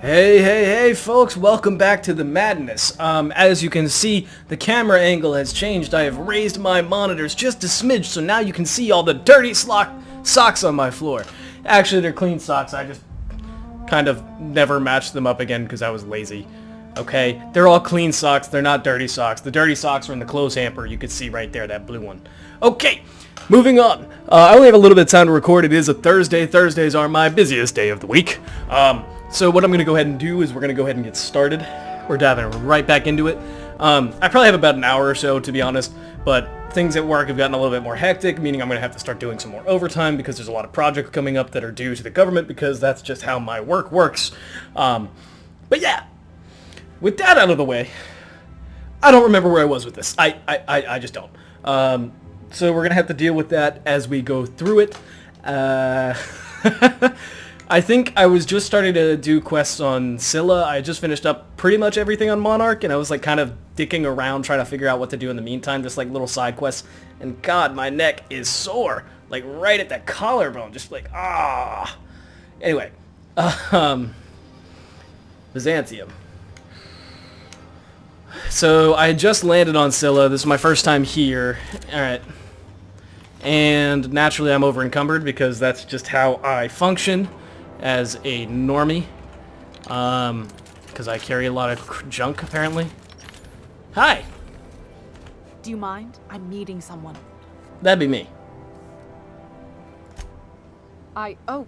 Hey, folks, welcome back to the madness. As you can see, the camera angle has changed. I have raised my monitors just a smidge, so now you can see all the dirty socks on my floor. Actually, they're clean socks. I just kind of never matched them up again because I was lazy. Okay? They're all clean socks. They're not dirty socks. The dirty socks are in the clothes hamper. You can see right there, that blue one. Okay, moving on. I only have a little bit of time to record. It is a Thursday. Thursdays are my busiest day of the week. So what I'm going to go ahead and do is we're going to go ahead and get started. We're diving right back into it. I probably have about an hour or so, to be honest, but things at work have gotten a little bit more hectic, meaning I'm going to have to start doing some more overtime because there's a lot of projects coming up that are due to the government because that's just how my work works. But yeah, with that out of the way, I don't remember where I was with this. I just don't. So we're going to have to deal with that as we go through it. I think I was just starting to do quests on Scylla. I just finished up pretty much everything on Monarch, and I was like kind of dicking around trying to figure out what to do in the meantime, just like little side quests. And God, my neck is sore, like right at that collarbone, just like Anyway, Byzantium. So I had just landed on Scylla. This is my first time here. All right. And naturally I'm over encumbered because that's just how I function as a normie, because I carry a lot of junk, apparently. Hi! Do you mind? I'm meeting someone. That'd be me. Oh.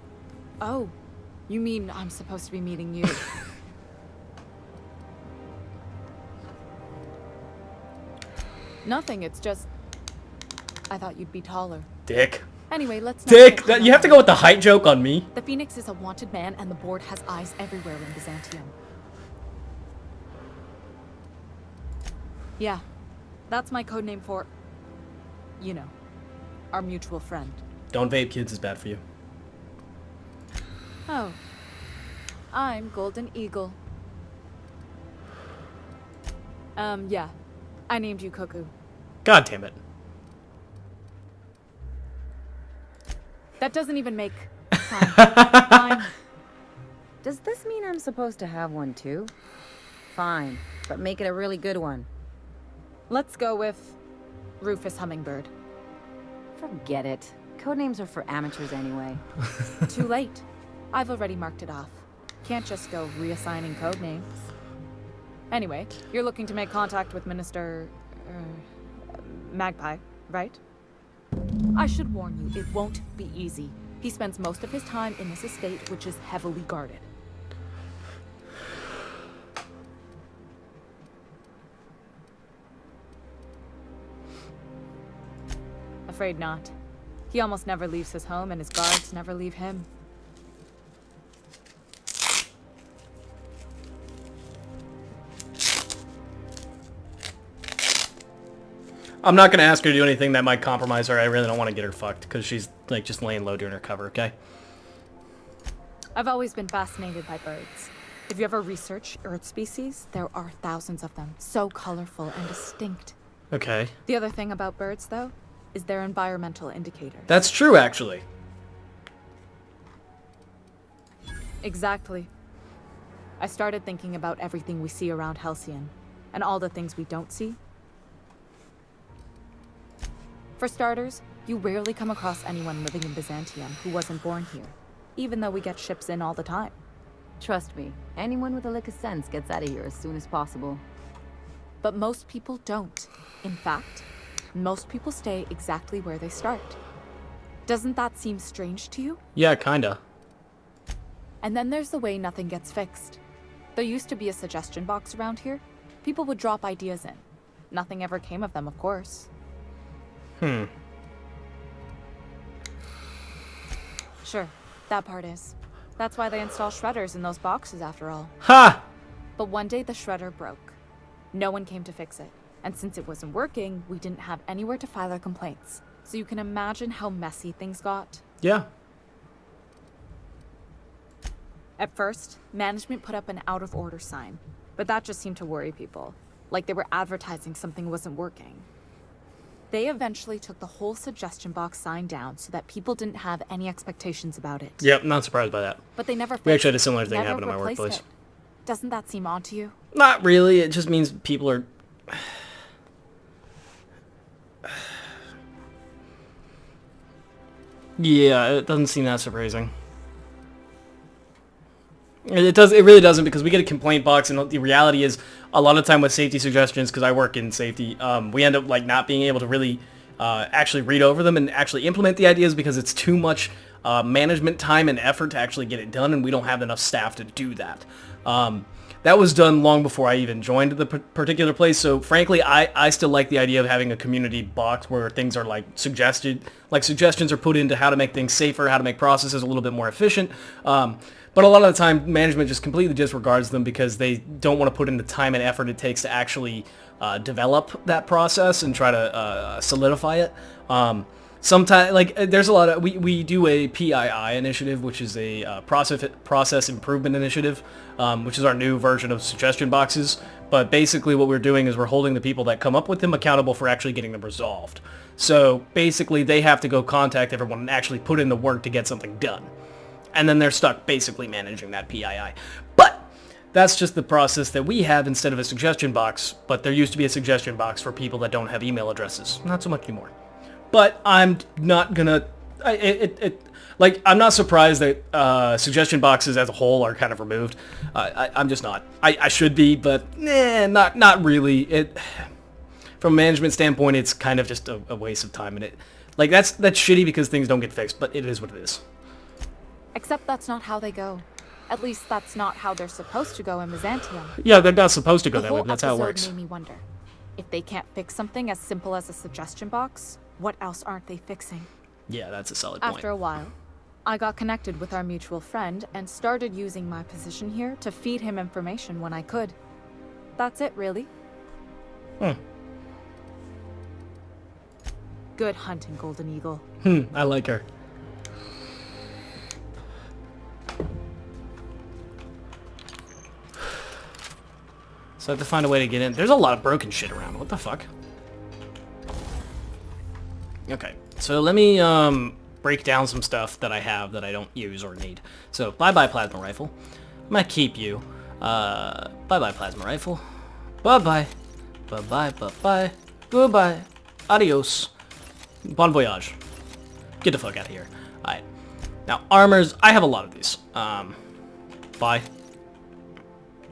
You mean I'm supposed to be meeting you? Nothing, it's just... I thought you'd be taller. Dick. Anyway, let's not Dick! You have to go with the height joke on me? The Phoenix is a wanted man, and the board has eyes everywhere in Byzantium. Yeah, that's my codename for... you know, our mutual friend. Don't vape, kids. It's bad for you. Oh. I'm Golden Eagle. Yeah. I named you Cuckoo. God damn it. That doesn't even make fine. Does this mean I'm supposed to have one too? Fine, but make it a really good one. Let's go with Rufus Hummingbird. Forget it. Codenames are for amateurs anyway. Too late. I've already marked it off. Can't just go reassigning codenames. Anyway, you're looking to make contact with Minister... Magpie, right? I should warn you, it won't be easy. He spends most of his time in this estate, which is heavily guarded. Afraid not. He almost never leaves his home, and his guards never leave him. I'm not going to ask her to do anything that might compromise her. I really don't want to get her fucked, because she's like just laying low doing her cover, okay? I've always been fascinated by birds. If you ever research Earth species, there are thousands of them, so colorful and distinct. Okay. The other thing about birds, though, is their environmental indicators. That's true, actually. Exactly. I started thinking about everything we see around Halcyon, and all the things we don't see. For starters, you rarely come across anyone living in Byzantium who wasn't born here, even though we get ships in all the time. Trust me, anyone with a lick of sense gets out of here as soon as possible. But most people don't. In fact, most people stay exactly where they start. Doesn't that seem strange to you? Yeah, kinda. And then there's the way nothing gets fixed. There used to be a suggestion box around here. People would drop ideas in. Nothing ever came of them, of course. Sure, that part is. That's why they install shredders in those boxes after all. Ha! But one day the shredder broke. No one came to fix it. And since it wasn't working, we didn't have anywhere to file our complaints. So you can imagine how messy things got. Yeah. At first, management put up an out-of-order sign. But that just seemed to worry people. Like they were advertising something wasn't working. They eventually took the whole suggestion box sign down so that people didn't have any expectations about it. Yep, not surprised by that. But they never We actually had a similar thing never happen in my replaced workplace. it. Doesn't that seem odd to you? Not really. It just means people are... Yeah, it doesn't seem that surprising. It really doesn't, because we get a complaint box, and the reality is a lot of time with safety suggestions, because I work in safety, we end up like not being able to really actually read over them and actually implement the ideas, because it's too much management time and effort to actually get it done, and we don't have enough staff to do that. That was done long before I even joined the particular place, so frankly, I still like the idea of having a community box where things are like suggested, like suggestions are put into how to make things safer, how to make processes a little bit more efficient. But a lot of the time, management just completely disregards them because they don't want to put in the time and effort it takes to actually develop that process and try to solidify it. Sometimes, like, there's a lot of... We do a PII initiative, which is a process improvement initiative, which is our new version of suggestion boxes. But basically what we're doing is we're holding the people that come up with them accountable for actually getting them resolved. So basically they have to go contact everyone and actually put in the work to get something done. And then they're stuck basically managing that PII. But that's just the process that we have instead of a suggestion box. But there used to be a suggestion box for people that don't have email addresses. Not so much anymore. But I'm not gonna... I'm not surprised that suggestion boxes as a whole are kind of removed. I'm just not. I should be, but not really. From a management standpoint, it's kind of just a waste of time. And that's shitty because things don't get fixed, but it is what it is. Except that's not how they go. At least that's not how they're supposed to go in Byzantium. Yeah, they're not supposed to go that way, but that's how it works. The whole episode made me wonder. If they can't fix something as simple as a suggestion box, what else aren't they fixing? Yeah, that's a solid point. After a while, I got connected with our mutual friend and started using my position here to feed him information when I could. That's it, really. Good hunting, Golden Eagle. I like her. So I have to find a way to get in. There's a lot of broken shit around. What the fuck? Okay, so let me break down some stuff that I have that I don't use or need. So, bye-bye plasma rifle. I'm gonna keep you. Bye-bye plasma rifle. Bye-bye. Bye-bye, bye-bye. Goodbye. Adios. Bon voyage. Get the fuck out of here. Alright. Now, armors. I have a lot of these. Bye.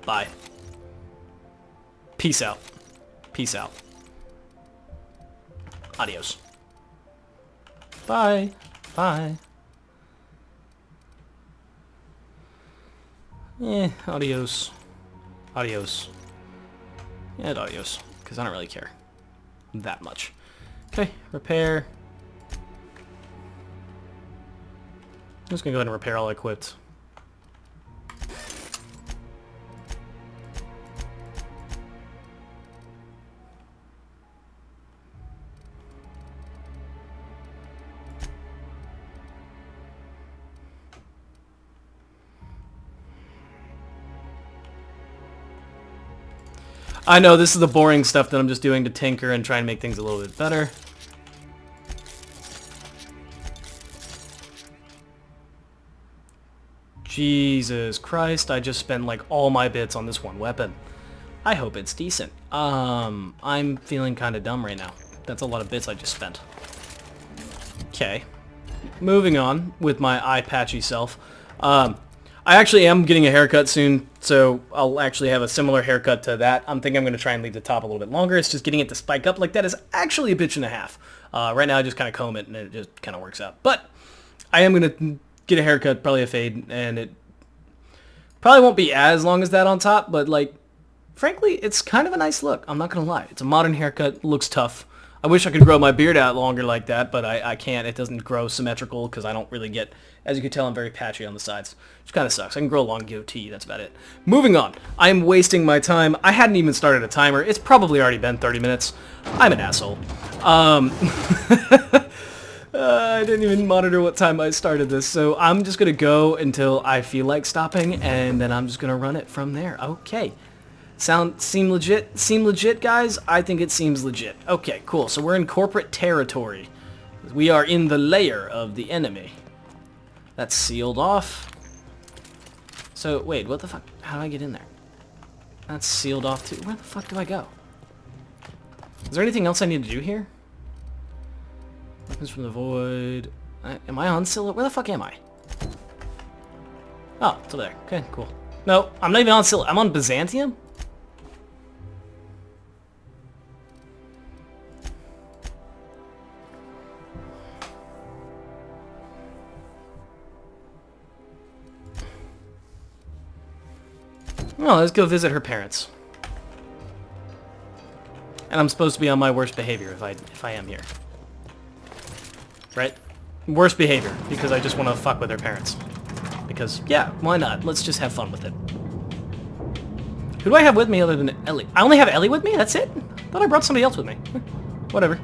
Bye. Peace out. Peace out. Adios. Bye. Bye. Adios. Adios. And adios. Because I don't really care that much. Okay, repair. I'm just going to go ahead and repair all equipped. I know, this is the boring stuff that I'm just doing to tinker and try and make things a little bit better. Jesus Christ, I just spent like all my bits on this one weapon. I hope it's decent. I'm feeling kind of dumb right now. That's a lot of bits I just spent. Okay. Moving on with my eye-patchy self. I actually am getting a haircut soon, so I'll actually have a similar haircut to that. I'm thinking I'm going to try and leave the top a little bit longer. It's just getting it to spike up like that is actually a bitch and a half. Right now I just kind of comb it and it just kind of works out. But I am going to get a haircut, probably a fade, and it probably won't be as long as that on top, but like, frankly, it's kind of a nice look. I'm not going to lie. It's a modern haircut, looks tough. I wish I could grow my beard out longer like that, but I can't. It doesn't grow symmetrical because I don't really get... As you can tell, I'm very patchy on the sides, which kind of sucks. I can grow a long goatee, that's about it. Moving on. I am wasting my time. I hadn't even started a timer. It's probably already been 30 minutes. I'm an asshole. I didn't even monitor what time I started this, so I'm just going to go until I feel like stopping, and then I'm just going to run it from there. Okay. Seem legit? Seem legit, guys? I think it seems legit. Okay, cool. So we're in corporate territory. We are in the lair of the enemy. That's sealed off. So, wait, what the fuck? How do I get in there? That's sealed off too. Where the fuck do I go? Is there anything else I need to do here? Weapons from the void. Am I on Scylla? Where the fuck am I? Oh, it's over there. Okay, cool. No, I'm not even on Scylla. I'm on Byzantium? Well, let's go visit her parents. And I'm supposed to be on my worst behavior if I am here. Right? Worst behavior, because I just want to fuck with her parents. Because, yeah, why not? Let's just have fun with it. Who do I have with me other than Ellie? I only have Ellie with me? That's it? I thought I brought somebody else with me. Whatever.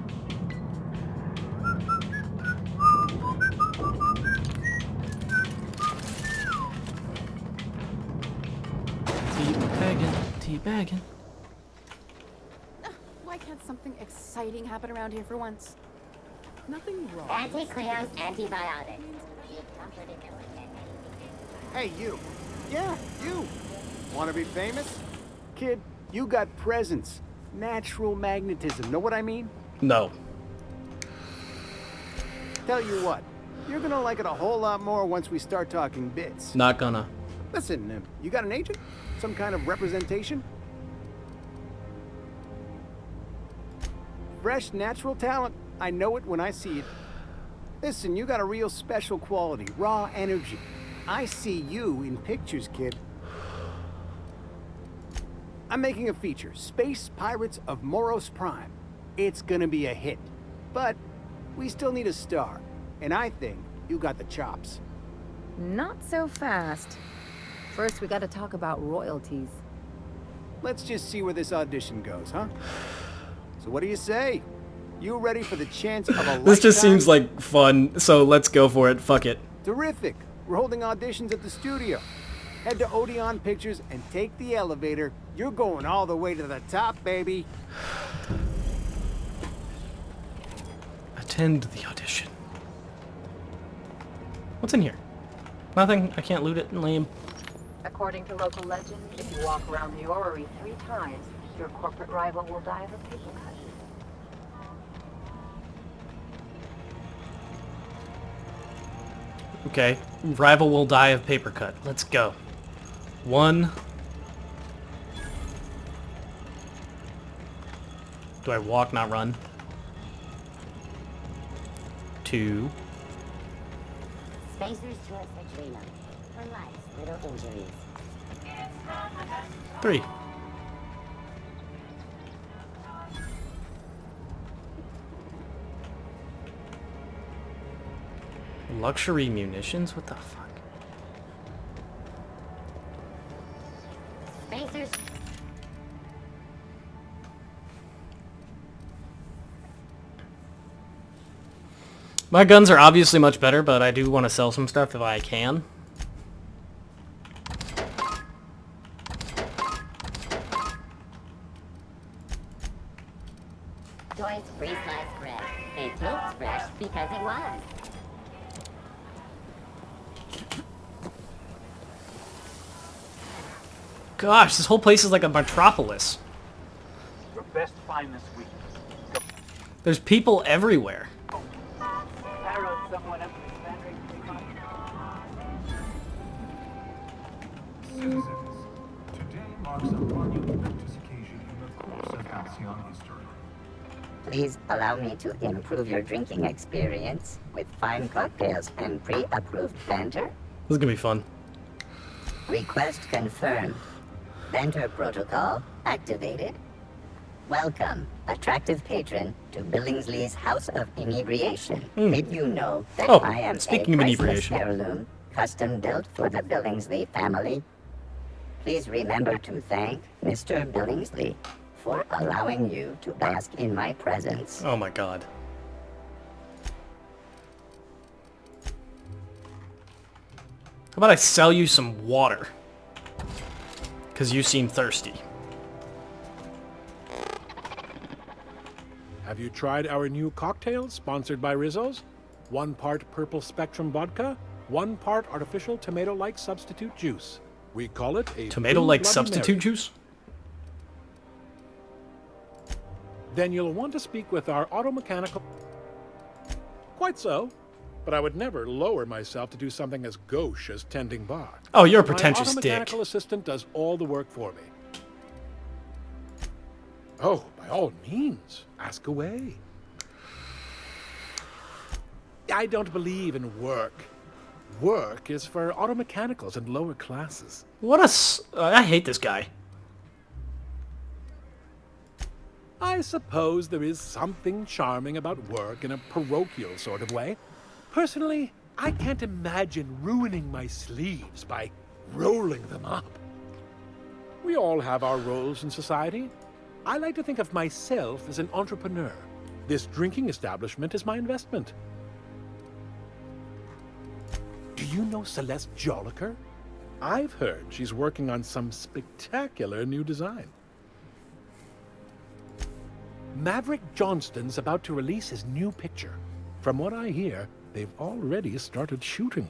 Teabagging. Why can't something exciting happen around here for once? Nothing wrong. Anti-Cleo's antibiotics. Hey, you. Yeah, you. Want to be famous? Kid, you got presence. Natural magnetism. Know what I mean? No. Tell you what. You're gonna like it a whole lot more once we start talking bits. Not gonna. Listen, you got an agent? Some kind of representation? Fresh, natural talent. I know it when I see it. Listen, you got a real special quality. Raw energy. I see you in pictures, kid. I'm making a feature. Space Pirates of Moros Prime. It's gonna be a hit. But we still need a star. And I think you got the chops. Not so fast. First, we gotta talk about royalties. Let's just see where this audition goes, huh? So what do you say? You ready for the chance of a lifetime? This just seems like fun, so let's go for it. Fuck it. Terrific. We're holding auditions at the studio. Head to Odeon Pictures and take the elevator. You're going all the way to the top, baby. Attend the audition. What's in here? Nothing. I can't loot it. Lame. According to local legend, if you walk around the orrery 3 times, your corporate rival will die of a paper cut. Okay. Rival will die of paper cut. Let's go. 1. Do I walk, not run? 2. Spacers towards the dreamer. For life's little injuries. 3. Luxury munitions? What the fuck? Spacers. My guns are obviously much better, but I do want to sell some stuff if I can. Joy's free sliced bread. It tastes fresh because it was. Gosh, this whole place is like a metropolis. Your best find this week. There's people everywhere. Arrow someone up Citizens, today marks a monumentous occasion in the course of Halcyon history. Please allow me to improve your drinking experience with fine cocktails and pre-approved banter. This is gonna be fun. Request confirmed. Banter protocol activated. Welcome, attractive patron, to Billingsley's House of Inebriation. Did you know that Oh, I am speaking a of priceless inebriation. heirloom, custom built for the Billingsley family? Please remember to thank Mr. Billingsley for allowing you to bask in my presence. Oh my god. How about I sell you some water? Because you seem thirsty. Have you tried our new cocktail sponsored by Rizzo's? 1 part purple spectrum vodka, 1 part artificial tomato-like substitute juice. We call it a Tomato-like Blue Bloody substitute Mary. juice? Then you'll want to speak with our automechanical... Quite so. But I would never lower myself to do something as gauche as tending bar. Oh, you're a pretentious My dick. automechanical assistant does all the work for me. Oh, by all means, ask away. I don't believe in work. Work is for automechanicals and lower classes. What a... I hate this guy. I suppose there is something charming about work in a parochial sort of way. Personally, I can't imagine ruining my sleeves by rolling them up. We all have our roles in society. I like to think of myself as an entrepreneur. This drinking establishment is my investment. Do you know Celeste Jolliker? I've heard she's working on some spectacular new design. Maverick Johnston's about to release his new picture. From what I hear, they've already started shooting.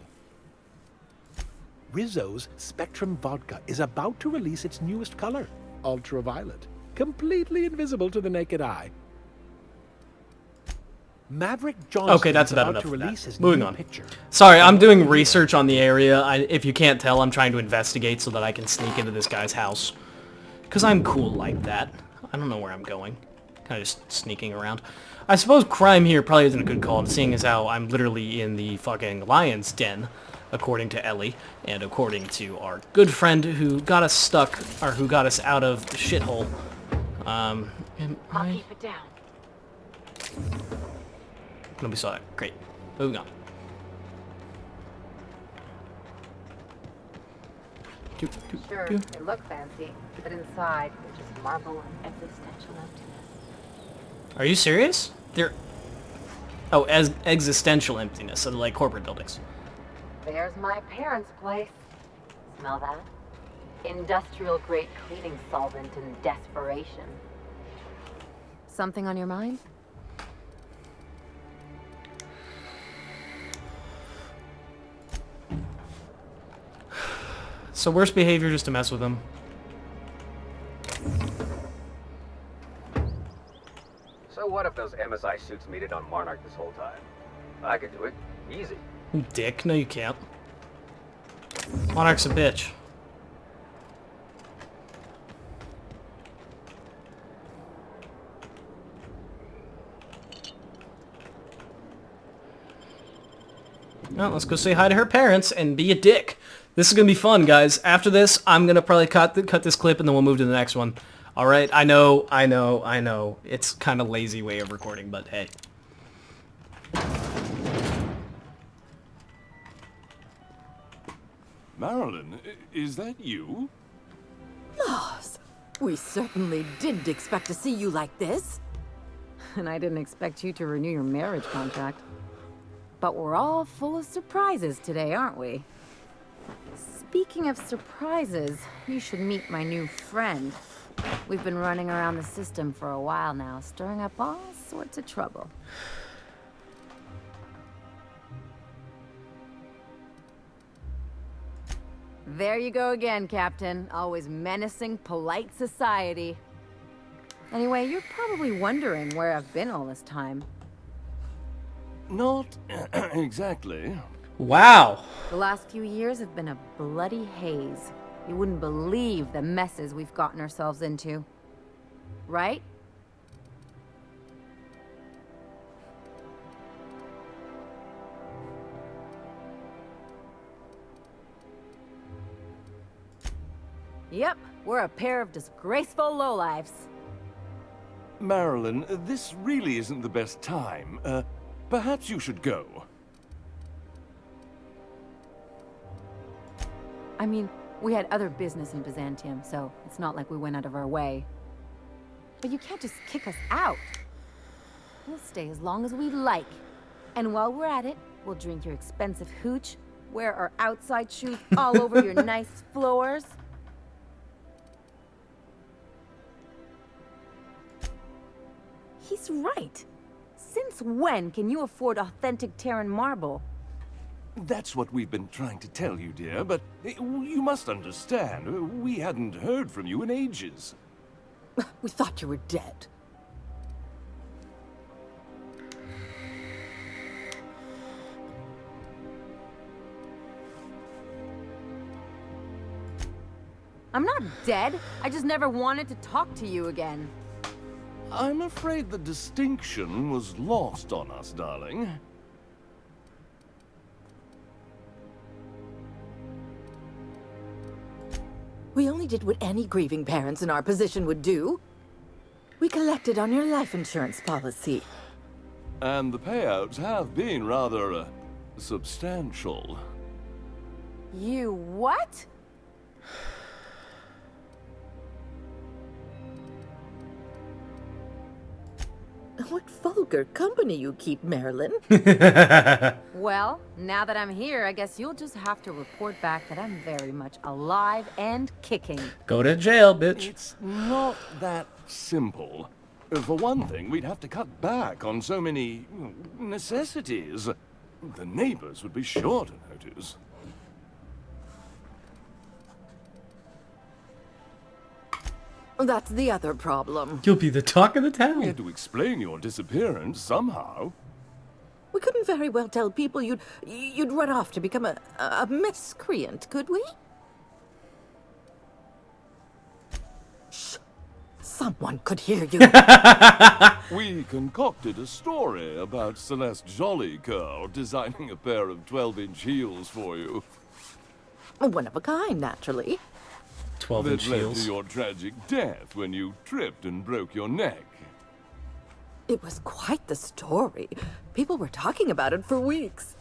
Rizzo's Spectrum Vodka is about to release its newest color, ultraviolet, completely invisible to the naked eye. Maverick Johnston Okay, that's about enough to of release that. his Moving new on. picture. Sorry, I'm doing research on the area. If you can't tell, I'm trying to investigate so that I can sneak into this guy's house. Because I'm cool like that. I don't know where I'm going. Kind of just sneaking around. I suppose crime here probably isn't a good call, seeing as how I'm literally in the fucking lion's den, according to Ellie, and according to our good friend who got us stuck, or who got us out of the shithole. I'll keep it down. Nobody saw that. Great. Moving on. Sure, they look fancy, but inside, they're just marble and existential emptiness. Are you serious? They're... Oh, as existential emptiness, so they're like corporate buildings. There's my parents' place. Smell that? Industrial-grade cleaning solvent in desperation. Something on your mind? So worst behavior just to mess with them. So what if those MSI suits made it on Monarch this whole time? I could do it. Easy. You dick. No, you can't. Monarch's a bitch. Well, let's go say hi to her parents and be a dick. This is gonna be fun, guys. After this, I'm gonna probably cut this clip and then we'll move to the next one. All right? I know. It's kind of lazy way of recording, but hey. Marilyn, is that you? Loss. We certainly didn't expect to see you like this. And I didn't expect you to renew your marriage contract. But we're all full of surprises today, aren't we? Speaking of surprises, you should meet my new friend. We've been running around the system for a while now, stirring up all sorts of trouble. There you go again, Captain. Always menacing polite society. Anyway, you're probably wondering where I've been all this time. Not exactly. Wow. The last few years have been a bloody haze. You wouldn't believe the messes we've gotten ourselves into. Right? Yep, we're a pair of disgraceful lowlifes. Marilyn, this really isn't the best time. Perhaps you should go. I mean, we had other business in Byzantium, so it's not like we went out of our way. But you can't just kick us out. We'll stay as long as we like. And while we're at it, we'll drink your expensive hooch, wear our outside shoes all over your nice floors. He's right. Since when can you afford authentic Terran marble? That's what we've been trying to tell you, dear, but you must understand, we hadn't heard from you in ages. We thought you were dead. I'm not dead. I just never wanted to talk to you again. I'm afraid the distinction was lost on us, darling. We only did what any grieving parents in our position would do. We collected on your life insurance policy. And the payouts have been rather, substantial. You what? What vulgar company you keep, Marilyn. Well, now that I'm here, I guess you'll just have to report back that I'm very much alive and kicking. Go to jail, bitch. It's not that simple. For one thing, we'd have to cut back on so many necessities. The neighbors would be sure to notice. That's the other problem. You'll be the talk of the town. We had to explain your disappearance somehow. We couldn't very well tell people you'd run off to become a miscreant, could we? Shh. Someone could hear you. We concocted a story about Celeste Jollycurl designing a pair of 12-inch heels for you. One of a kind, naturally. 12-inch that led heels. to your tragic death when you tripped and broke your neck. It was quite the story. People were talking about it for weeks.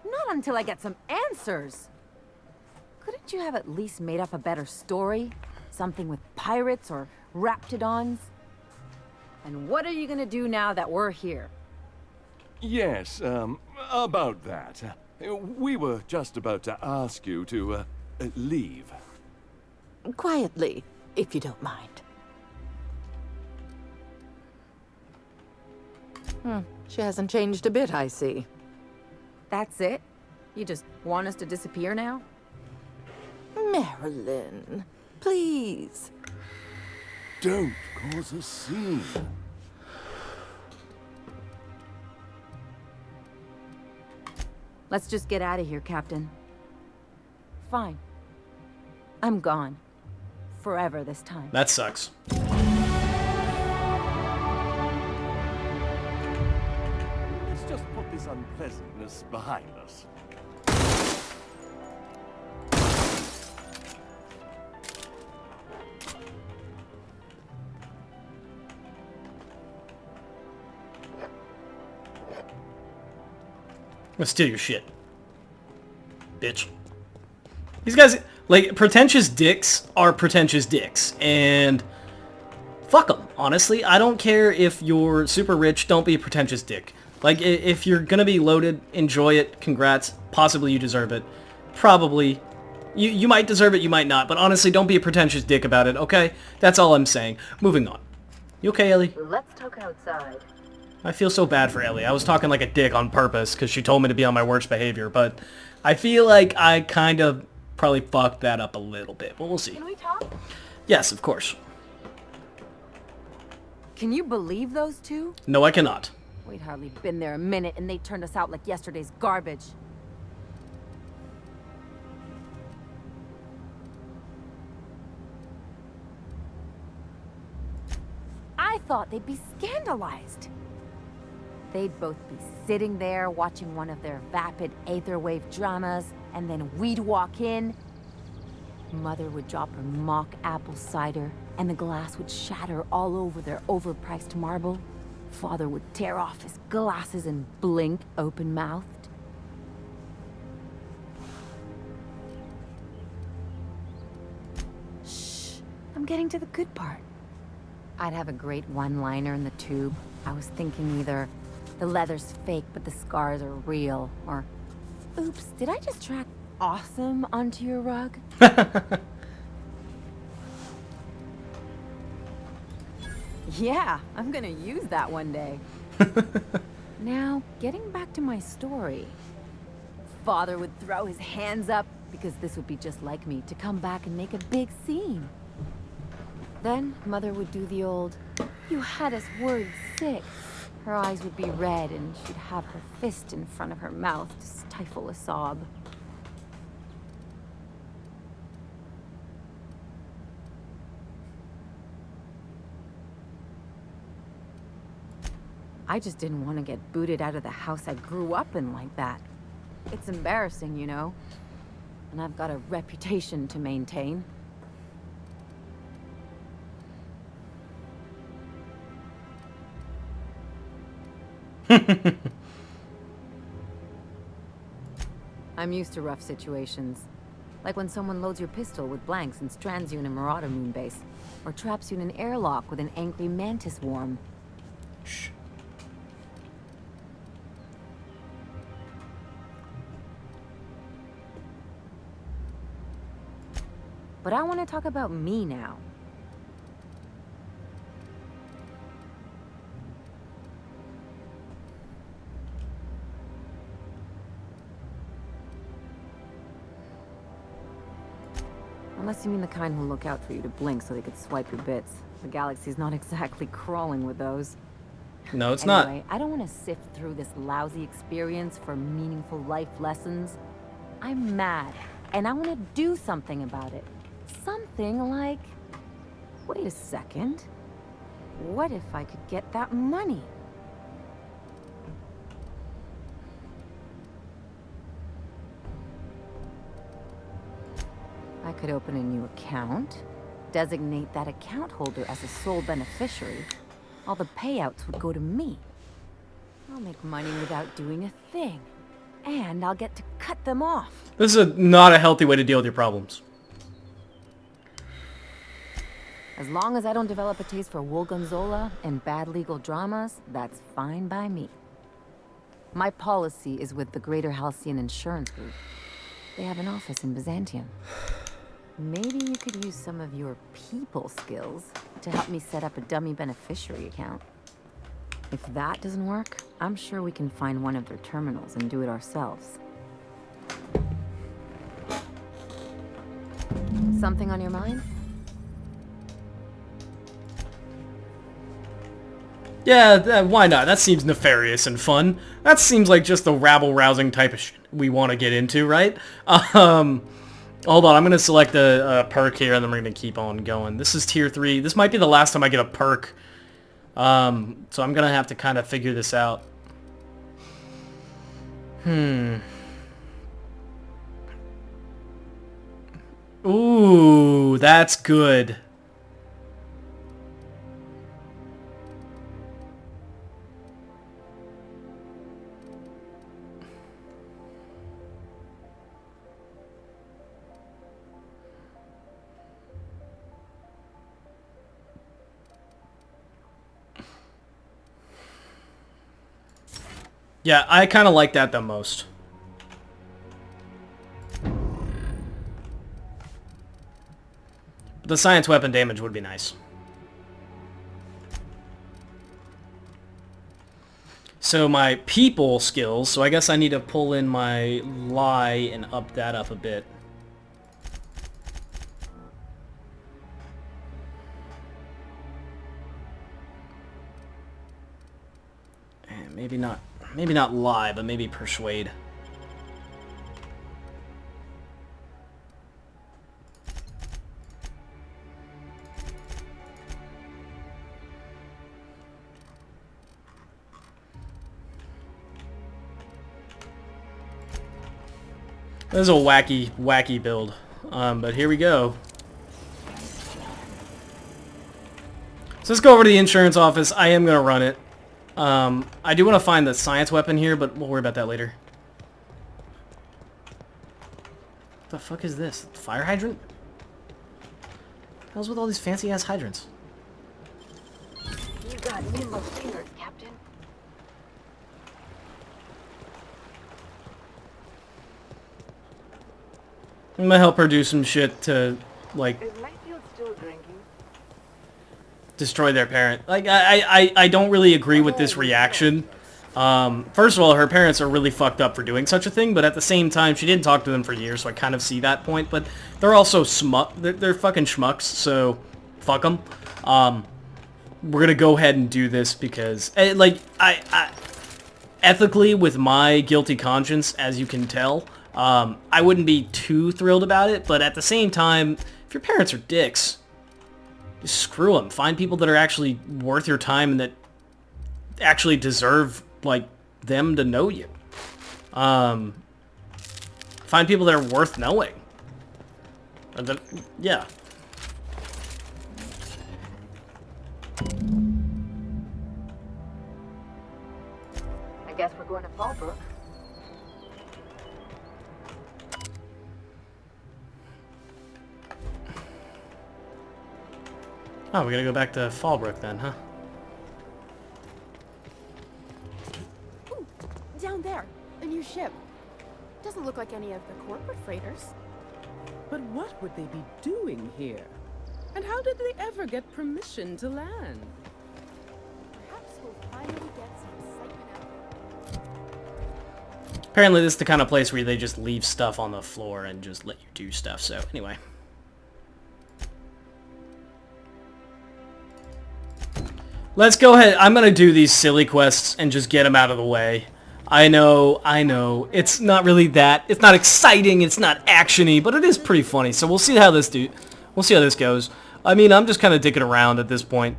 Not until I get some answers. Couldn't you have at least made up a better story? Something with pirates or raptidons? And what are you gonna do now that we're here? Yes, about that. We were just about to ask you to, leave. Quietly, if you don't mind. She hasn't changed a bit, I see. That's it? You just want us to disappear now? Marilyn, please. Don't cause a scene. Let's just get out of here, Captain. Fine. I'm gone. Forever this time. That sucks. Let's just put this unpleasantness behind us. I'm gonna steal your shit. Bitch. These guys, like, pretentious dicks are pretentious dicks. And fuck them, honestly. I don't care if you're super rich, don't be a pretentious dick. Like, if you're gonna be loaded, enjoy it, congrats. Possibly you deserve it. Probably. You might deserve it, you might not. But honestly, don't be a pretentious dick about it, okay? That's all I'm saying. Moving on. You okay, Ellie? Let's talk outside. I feel so bad for Ellie. I was talking like a dick on purpose because she told me to be on my worst behavior, but I feel like I kind of probably fucked that up a little bit, but we'll see. Can we talk? Yes, of course. Can you believe those two? No, I cannot. We'd hardly been there a minute and they turned us out like yesterday's garbage. I thought they'd be scandalized. They'd both be sitting there watching one of their vapid aetherwave dramas, and then we'd walk in. Mother would drop her mock apple cider, and the glass would shatter all over their overpriced marble. Father would tear off his glasses and blink open-mouthed. Shh, I'm getting to the good part. I'd have a great one-liner in the tube. I was thinking either the leather's fake, but the scars are real, or oops, did I just track awesome onto your rug? Yeah, I'm gonna use that one day. Now, getting back to my story. Father would throw his hands up, because this would be just like me, to come back and make a big scene. Then, Mother would do the old, "You had us worried sick," Her eyes would be red and she'd have her fist in front of her mouth to stifle a sob. I just didn't want to get booted out of the house I grew up in like that. It's embarrassing, you know? And I've got a reputation to maintain. I'm used to rough situations. Like when someone loads your pistol with blanks and strands you in a Marauder moon base. Or traps you in an airlock with an angry mantis worm. Shh. But I want to talk about me now. Unless you mean the kind who look out for you to blink so they could swipe your bits. The galaxy's not exactly crawling with those. No, it's anyway, not. I don't want to sift through this lousy experience for meaningful life lessons. I'm mad, and I want to do something about it. Something like... Wait a second. What if I could get that money? I could open a new account, designate that account holder as a sole beneficiary. All the payouts would go to me. I'll make money without doing a thing. And I'll get to cut them off. This is not a healthy way to deal with your problems. As long as I don't develop a taste for Woolgonzola and bad legal dramas, that's fine by me. My policy is with the Greater Halcyon Insurance Group. They have an office in Byzantium. Maybe you could use some of your people skills to help me set up a dummy beneficiary account. If that doesn't work, I'm sure we can find one of their terminals and do it ourselves. Something on your mind? Yeah, why not? That seems nefarious and fun. That seems like just the rabble-rousing type of shit we want to get into, right? Hold on, I'm going to select a perk here, and then we're going to keep on going. This is tier 3. This might be the last time I get a perk. So I'm going to have to kind of figure this out. Ooh, that's good. Yeah, I kind of like that the most. The science weapon damage would be nice. So my people skills, so I guess I need to pull in my lie and up that up a bit. And maybe not lie, but maybe persuade. This is a wacky build, but here we go. So let's go over to the insurance office. I am going to run it. I do want to find the science weapon here, but we'll worry about that later. What the fuck is this? Fire hydrant? What the hell's with all these fancy-ass hydrants? You got nimble fingers, Captain. I'm gonna help her do some shit to, like, Is Mayfield still drinking? destroy their parent. Like, I don't really agree with this reaction. First of all, her parents are really fucked up for doing such a thing, but at the same time, she didn't talk to them for years, so I kind of see that point, but they're also they're fucking schmucks, so fuck them. we're gonna go ahead and do this because, like, I ethically, with my guilty conscience, as you can tell, I wouldn't be too thrilled about it, but at the same time, if your parents are dicks, just screw them. Find people that are actually worth your time and that actually deserve, like, them to know you. Find people that are worth knowing. Or that, yeah. I guess we're going to Fallbrook. Oh, we're gonna go back to Fallbrook then, huh? Ooh, down there, a new ship. Doesn't look like any of the corporate freighters. But what would they be doing here? And how did they ever get permission to land? Perhaps we'll finally get some excitement out. Apparently this is the kind of place where they just leave stuff on the floor and just let you do stuff, so anyway. Let's go ahead. I'm gonna do these silly quests and just get them out of the way. I know. It's not really that. It's not exciting. It's not actiony, but it is pretty funny. So we'll see how this goes. I mean, I'm just kind of dicking around at this point.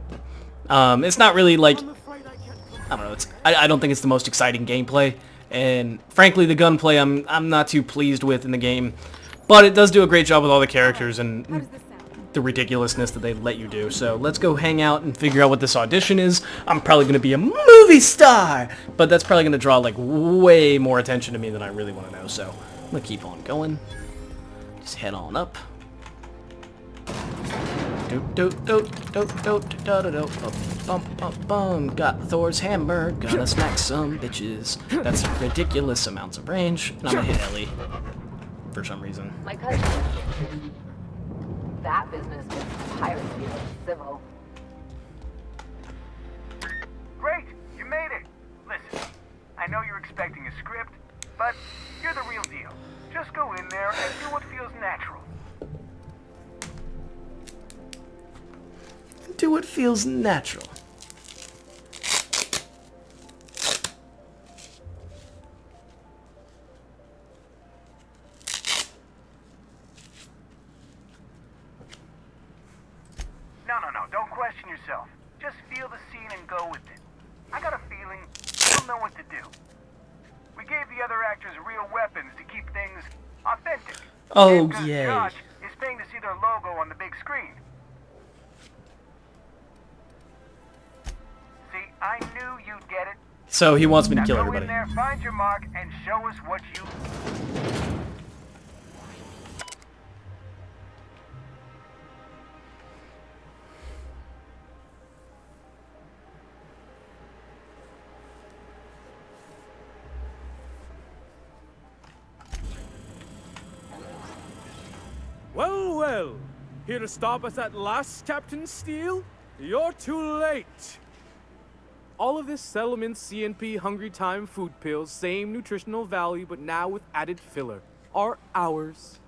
It's not really like, I don't know. I don't think it's the most exciting gameplay, and frankly, the gunplay I'm not too pleased with in the game. But it does do a great job with all the characters and the ridiculousness that they let you do. So let's go hang out and figure out what this audition is. I'm probably going to be a movie star, but that's probably going to draw like way more attention to me than I really want to know. So I'm going to keep on going. Just head on up. Got Thor's hammer, gonna smack some bitches. That's ridiculous amounts of range. And I'm gonna hit Ellie for some reason. My cousin. That business with pirates is civil. Great, you made it. Listen, I know you're expecting a script, but you're the real deal. Just go in there and do what feels natural. Do what feels natural. No, don't question yourself. Just feel the scene and go with it. I got a feeling you'll know what to do. We gave the other actors real weapons to keep things authentic. Oh, And yay. Josh is paying to see their logo on the big screen. See, I knew you'd get it. So he wants me to Now kill go everybody. in there, find your mark, and show us what you... Well, well. Here to stop us at last, Captain Steele? You're too late. All of this settlement CNP Hungry Time food pills, same nutritional value, but now with added filler, are ours.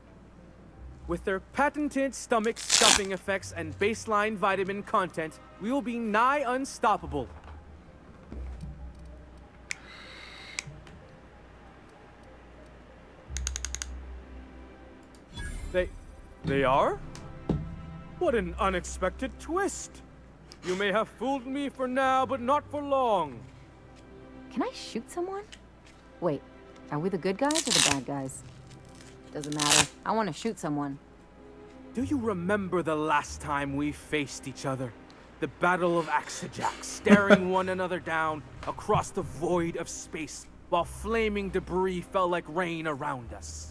With their patented stomach stuffing effects and baseline vitamin content, we will be nigh unstoppable. They are? What an unexpected twist! You may have fooled me for now, but not for long. Can I shoot someone? Wait, are we the good guys or the bad guys? Doesn't matter. I want to shoot someone. Do you remember the last time we faced each other? The Battle of Axejack, staring one another down across the void of space while flaming debris fell like rain around us.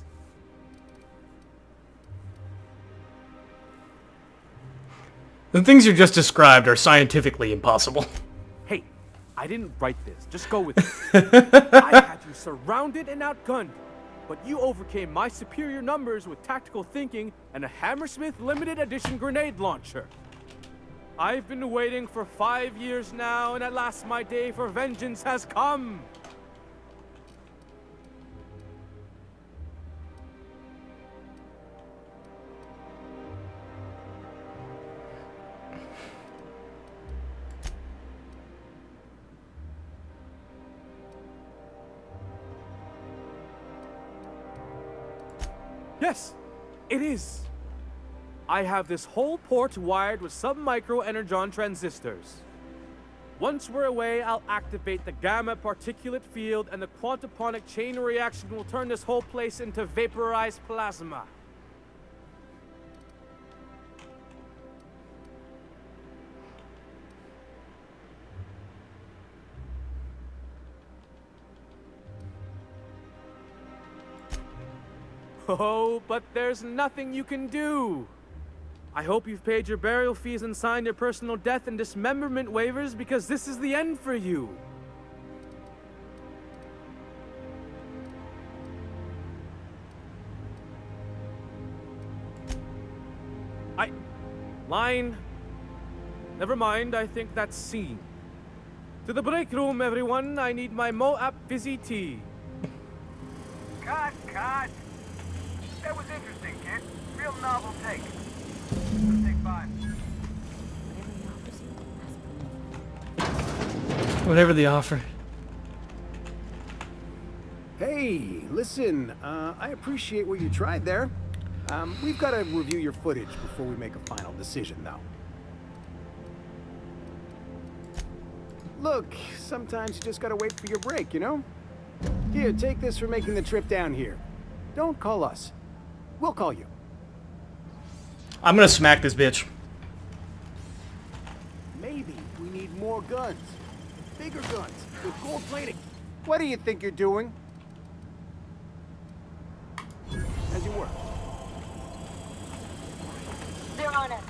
The things you just described are scientifically impossible. Hey, I didn't write this. Just go with it. I had you surrounded and outgunned, but you overcame my superior numbers with tactical thinking and a Hammersmith limited edition grenade launcher. I've been waiting for 5 years now, and at last my day for vengeance has come. Yes, it is. I have this whole port wired with sub-micro energon transistors. Once we're away, I'll activate the gamma particulate field and the quantaponic chain reaction will turn this whole place into vaporized plasma. Oh, but there's nothing you can do. I hope you've paid your burial fees and signed your personal death and dismemberment waivers because this is the end for you. Line. Never mind, I think that's scene. To the break room, everyone. I need my Moab fizzy tea. Cut! That was interesting, kid. Real novel take. Let's take 5. Whatever the offer. Hey, listen, I appreciate what you tried there. We've got to review your footage before we make a final decision, though. Look, sometimes you just gotta wait for your break, you know? Here, take this for making the trip down here. Don't call us. We'll call you. I'm gonna smack this bitch. Maybe we need more guns. Bigger guns, with gold plating. What do you think you're doing? As you were. They're on us.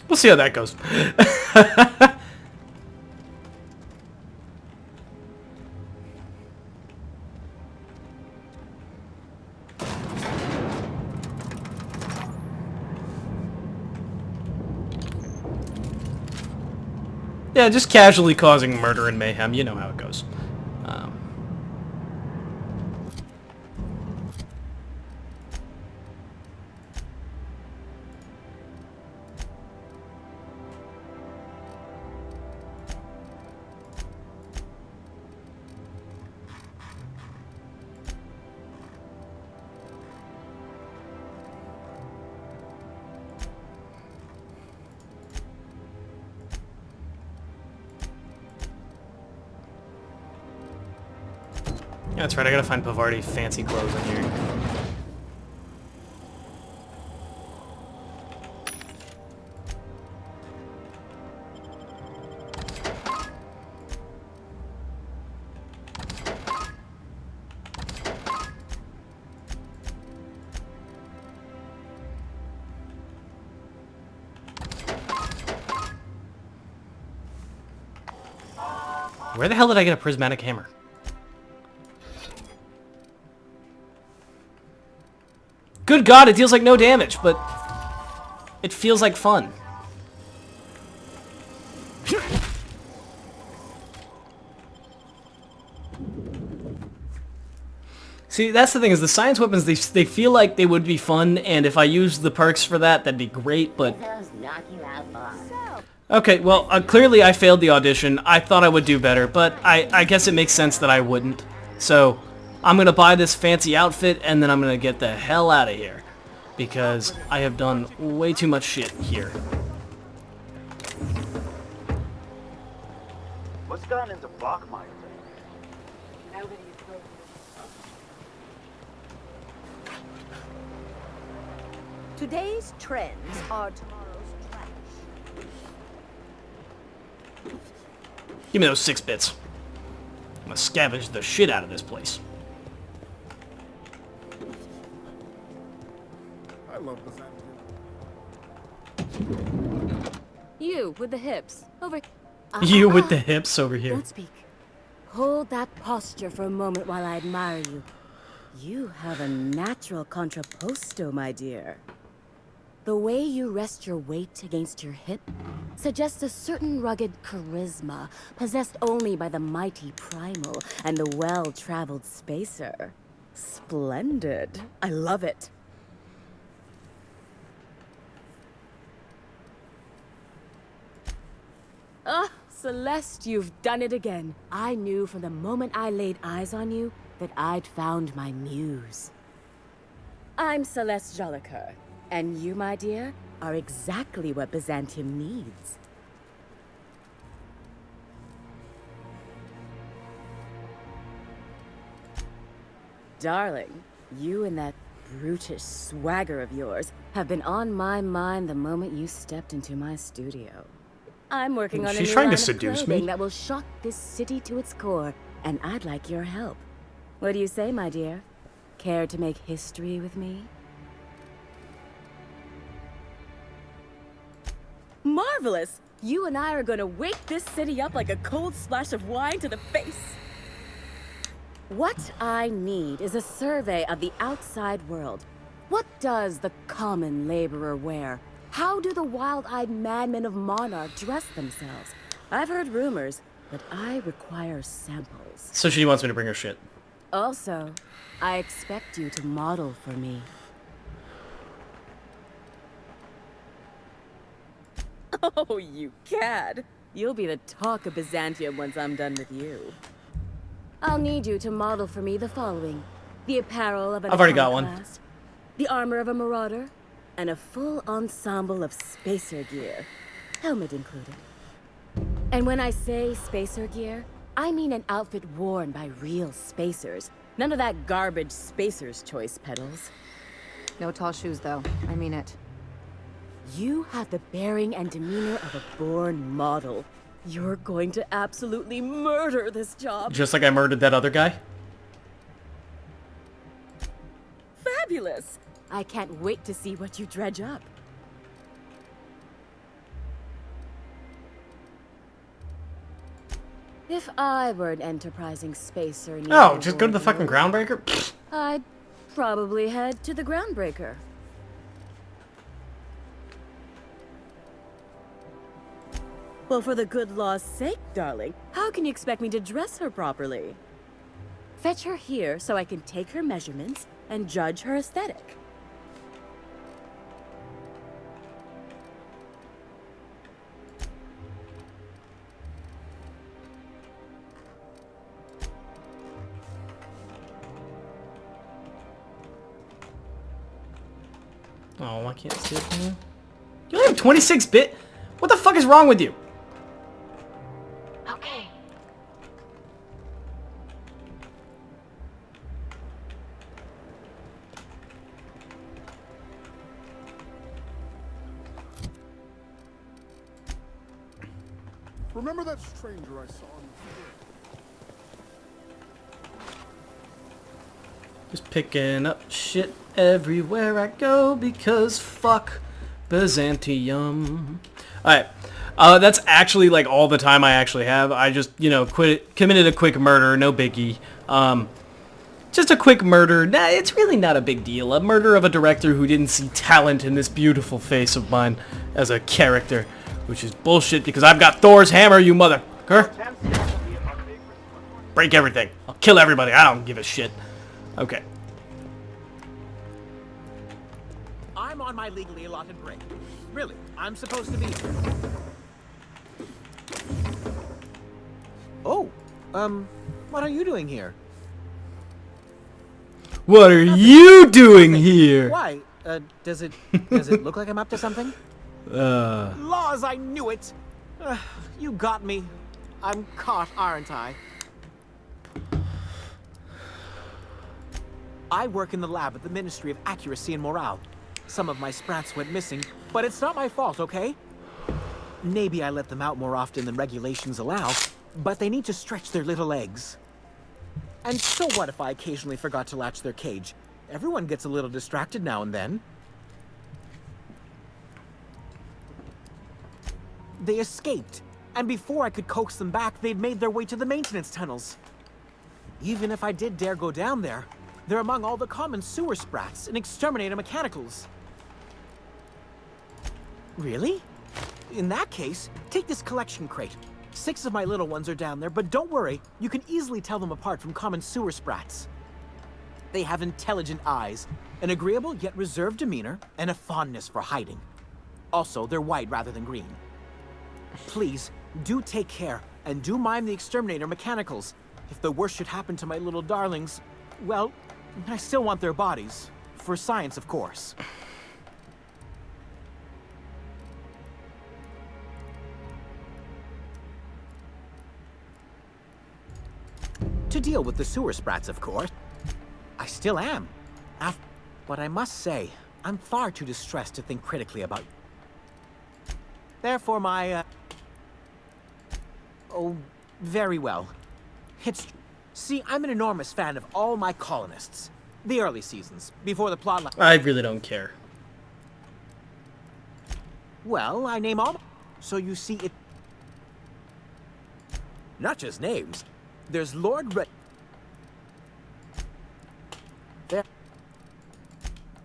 We'll see how that goes. Yeah, just casually causing murder and mayhem. You know how it goes. Yeah, that's right, I gotta find Pavardi fancy clothes in here. Where the hell did I get a prismatic hammer? Good God, it deals like no damage, but it feels like fun. See, that's the thing, is the science weapons, they feel like they would be fun, and if I used the perks for that, that'd be great, but... Okay, well, clearly I failed the audition. I thought I would do better, but I guess it makes sense that I wouldn't. So, I'm gonna buy this fancy outfit, and then I'm gonna get the hell out of here. Because I have done way too much shit here. What's gone into Bachmeyer? Today's trends are tomorrow's trash. Give me those 6 bits. I'm gonna scavenge the shit out of this place. love Byzantium. You with the hips. Over. You with the hips over here. Don't speak. Hold that posture for a moment while I admire you. You have a natural contrapposto, my dear. The way you rest your weight against your hip suggests a certain rugged charisma possessed only by the mighty primal and the well-traveled spacer. Splendid. I love it. Ah, Celeste, you've done it again. I knew from the moment I laid eyes on you that I'd found my muse. I'm Celeste Jolicoeur, and you, my dear, are exactly what Byzantium needs. Darling, you and that brutish swagger of yours have been on my mind the moment you stepped into my studio. I'm working on a new line of clothing that will shock this city to its core, and I'd like your help. What do you say, my dear? Care to make history with me? Marvelous! You and I are gonna wake this city up like a cold splash of wine to the face. What I need is a survey of the outside world. What does the common laborer wear? How do the wild-eyed madmen of Monarch dress themselves? I've heard rumors, but I require samples. So she wants me to bring her shit. Also, I expect you to model for me. Oh, you cad. You'll be the talk of Byzantium once I'm done with you. I'll need you to model for me the following. The apparel of an I've already got one. iconoclast, the armor of a marauder, and a full ensemble of spacer gear, helmet included. And when I say spacer gear, I mean an outfit worn by real spacers. None of that garbage spacer's choice pedals. No tall shoes, though. I mean it. You have the bearing and demeanor of a born model. You're going to absolutely murder this job. Just like I murdered that other guy? Fabulous! I can't wait to see what you dredge up. If I were an enterprising spacer... Oh, just go to the fucking Groundbreaker? I'd probably head to the Groundbreaker. Well, for the good law's sake, darling, how can you expect me to dress her properly? Fetch her here so I can take her measurements and judge her aesthetic. Oh, I can't see it from you. You only have 26-bit? What the fuck is wrong with you? Okay. Remember that stranger I saw in the street? Just picking up shit everywhere I go because fuck Byzantium. Alright. That's actually like all the time I actually have. I just, you know, committed a quick murder, no biggie. Just a quick murder. Nah, it's really not a big deal. A murder of a director who didn't see talent in this beautiful face of mine as a character. Which is bullshit because I've got Thor's hammer, you motherfucker. Break everything. I'll kill everybody. I don't give a shit. Okay. I'm on my legally allotted break. Really, I'm supposed to be here. Oh, what are you doing here? What are you doing here? Why? Does it look like I'm up to something? Laws, I knew it! You got me. I'm caught, aren't I? I work in the lab at the Ministry of Accuracy and Morale. Some of my sprats went missing, but it's not my fault, okay? Maybe I let them out more often than regulations allow, but they need to stretch their little legs. And so what if I occasionally forgot to latch their cage? Everyone gets a little distracted now and then. they escaped. And before I could coax them back, they'd made their way to the maintenance tunnels. Even if I did dare go down there, they're among all the common sewer sprats and exterminator mechanicals. Really? In that case, take this collection crate. 6 of my little ones are down there, but don't worry, you can easily tell them apart from common sewer sprats. They have intelligent eyes, an agreeable yet reserved demeanor, and a fondness for hiding. Also, they're white rather than green. Please, do take care, and do mime the exterminator mechanicals. If the worst should happen to my little darlings, well, I still want their bodies. For science, of course. To deal with the sewer sprats, of course. I still am. But I must say, I'm far too distressed to think critically about. Therefore, my, oh, very well. See, I'm an enormous fan of all my colonists. The early seasons, before the plotline. I really don't care. Well, I name all. So you see it. Not just names. There's Lord Red. There.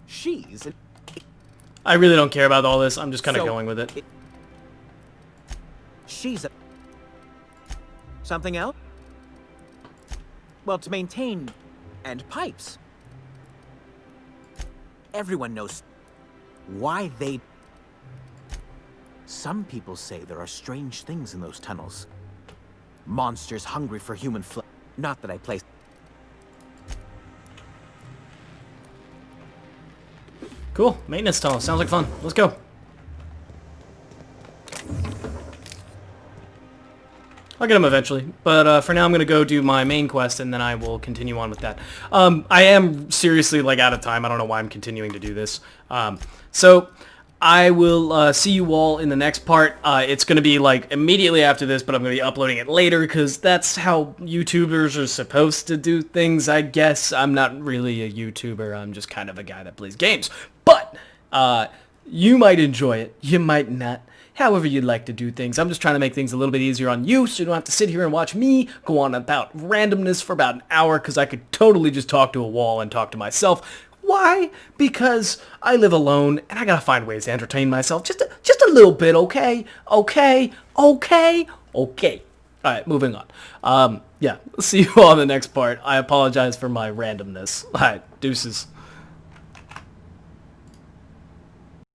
She's. I really don't care about all this. I'm just kind of going with it. She's a. Something else? Well, to maintain. And pipes. Everyone knows why they. Some people say there are strange things in those tunnels. Monsters hungry for human flesh. Not that I place. Cool. Maintenance tunnel. Sounds like fun. Let's go. I'll get him eventually, but for now I'm going to go do my main quest, and then I will continue on with that. I am seriously, like, out of time. I don't know why I'm continuing to do this. So I will see you all in the next part. It's going to be, like, immediately after this, but I'm going to be uploading it later, because that's how YouTubers are supposed to do things, I guess. I'm not really a YouTuber. I'm just kind of a guy that plays games. But you might enjoy it. You might not. However you'd like to do things. I'm just trying to make things a little bit easier on you, so you don't have to sit here and watch me go on about randomness for about an hour, because I could totally just talk to a wall and talk to myself. Why? Because I live alone, and I gotta find ways to entertain myself just a little bit, okay? Okay? Alright, moving on. Yeah, see you all in the next part. I apologize for my randomness. Alright, deuces.